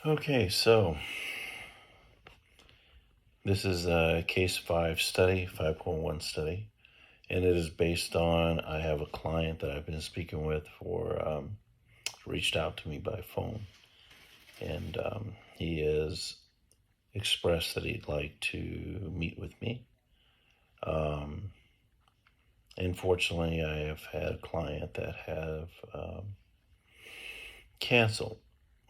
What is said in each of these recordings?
Okay, so this is a case 5 study, 5.1 study, and it is based on I have a client that I've been speaking with reached out to me by phone, and he has expressed that he'd like to meet with me. Um, Unfortunately, I have had a client that have canceled,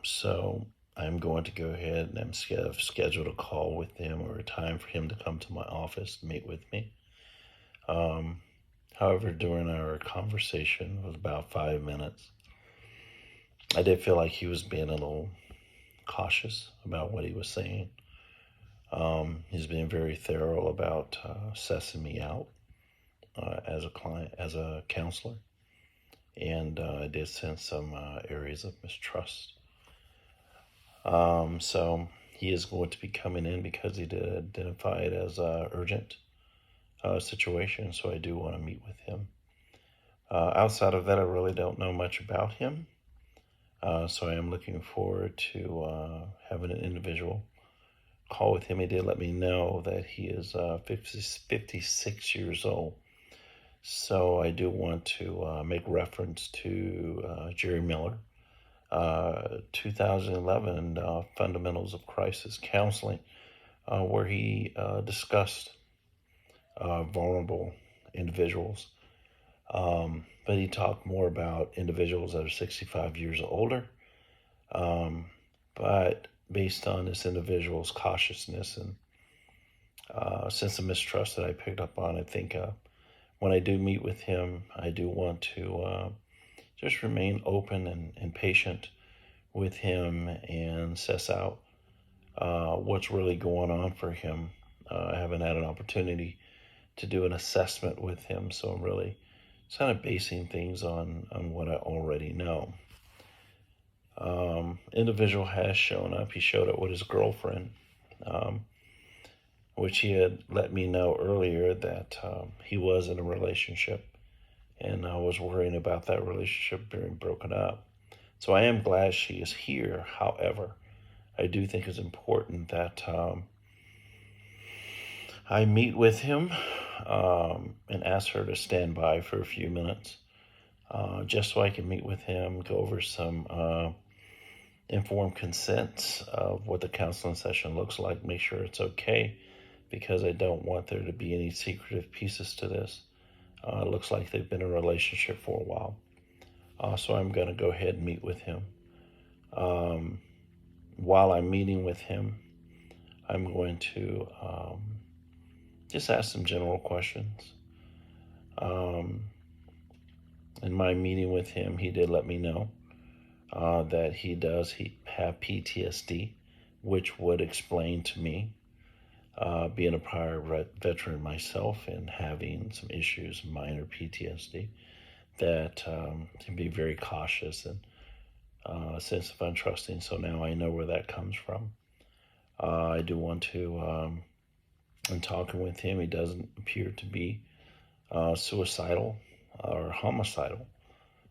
so I'm going to go ahead and have scheduled a call with him or a time for him to come to my office to meet with me. Um, However, during our conversation, it was about 5 minutes, I did feel like he was being a little cautious about what he was saying. He's been very thorough about assessing me out as a client, as a counselor, and I did sense some areas of mistrust. So he is going to be coming in because he did identify it as a urgent situation. So I do want to meet with him. Outside of that, I really don't know much about him. So I am looking forward to having an individual call with him. He did let me know that he is 56 years old. So I do want to make reference to Jerry Miller, 2011 Fundamentals of Crisis Counseling, where he discussed vulnerable individuals. But he talked more about individuals that are 65 years or older. But based on this individual's cautiousness and sense of mistrust that I picked up on, I think when I do meet with him, I do want to just remain open and patient with him and assess out what's really going on for him. I haven't had an opportunity to do an assessment with him, so I'm really kind of basing things on what I already know. Individual has shown up. He showed up with his girlfriend, which he had let me know earlier that he was in a relationship, and I was worrying about that relationship being broken up. So I am glad she is here. However, I do think it's important that I meet with him and ask her to stand by for a few minutes, just so I can meet with him, go over some informed consent of what the counseling session looks like, make sure it's okay, because I don't want there to be any secretive pieces to this. It looks like they've been in a relationship for a while. So I'm going to go ahead and meet with him. While I'm meeting with him, I'm going to just ask some general questions. In my meeting with him, he did let me know that he have PTSD, which would explain to me, being a prior veteran myself and having some issues, minor PTSD, that can be very cautious and a sense of untrusting. So now I know where that comes from. I do want to, in talking with him, he doesn't appear to be suicidal or homicidal,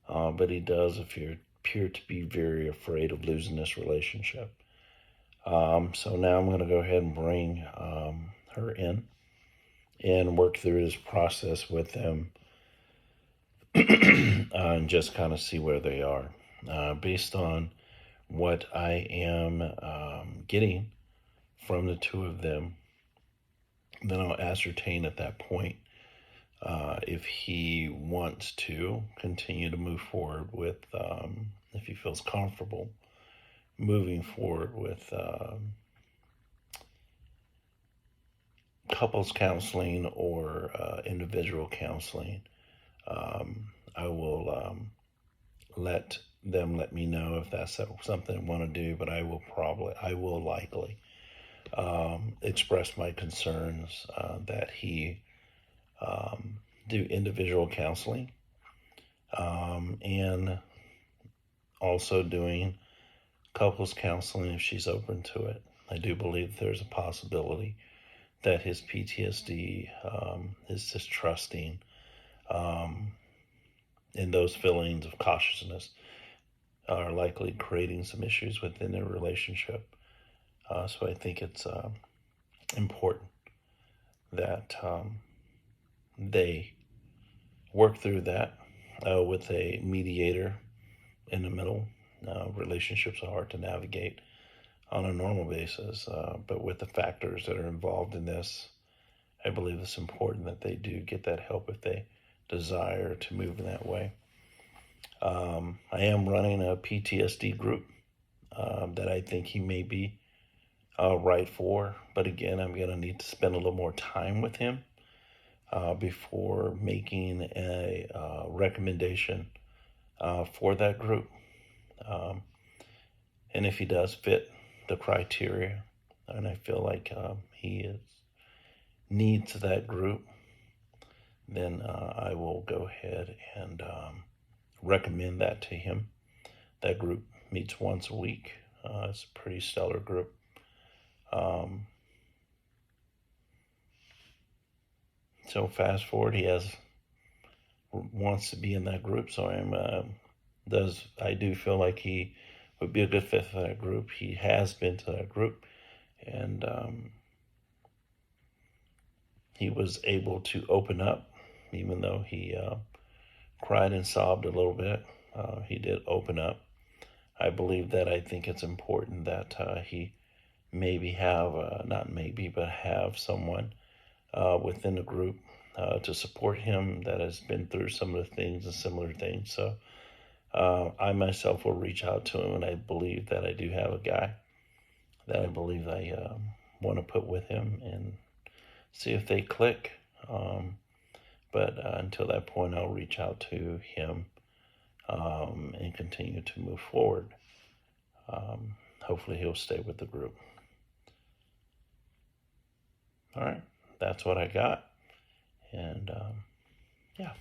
but he does appear to be very afraid of losing this relationship. So now I'm going to go ahead and bring her in and work through this process with them and just kind of see where they are. Based on what I am getting from the two of them, then I'll ascertain at that point if he wants to continue to move forward with, if he feels comfortable moving forward with couples counseling or individual counseling. I will let them let me know if that's something I want to do, but I will likely express my concerns that he do individual counseling and also doing couples counseling if she's open to it. I do believe there's a possibility that his PTSD, his distrusting, and those feelings of cautiousness are likely creating some issues within their relationship. So I think it's important that they work through that with a mediator in the middle. Relationships are hard to navigate on a normal basis, but with the factors that are involved in this, I believe it's important that they do get that help if they desire to move in that way. I am running a PTSD group that I think he may be right for, but again, I'm going to need to spend a little more time with him before making a recommendation for that group. Um, and if he does fit the criteria, and I feel like needs that group, then I will go ahead and recommend that to him. That group meets once a week. It's a pretty stellar group. So fast forward, wants to be in that group. So I do feel like he would be a good fit for that group. He has been to that group, and he was able to open up, even though he cried and sobbed a little bit. He did open up. I think it's important that he maybe have, not maybe, but have someone within the group to support him that has been through some of the things and similar things. So I myself will reach out to him, and I believe that I do have a guy that I believe I want to put with him and see if they click. But until that point, I'll reach out to him and continue to move forward. Hopefully, he'll stay with the group. All right, that's what I got. And yeah.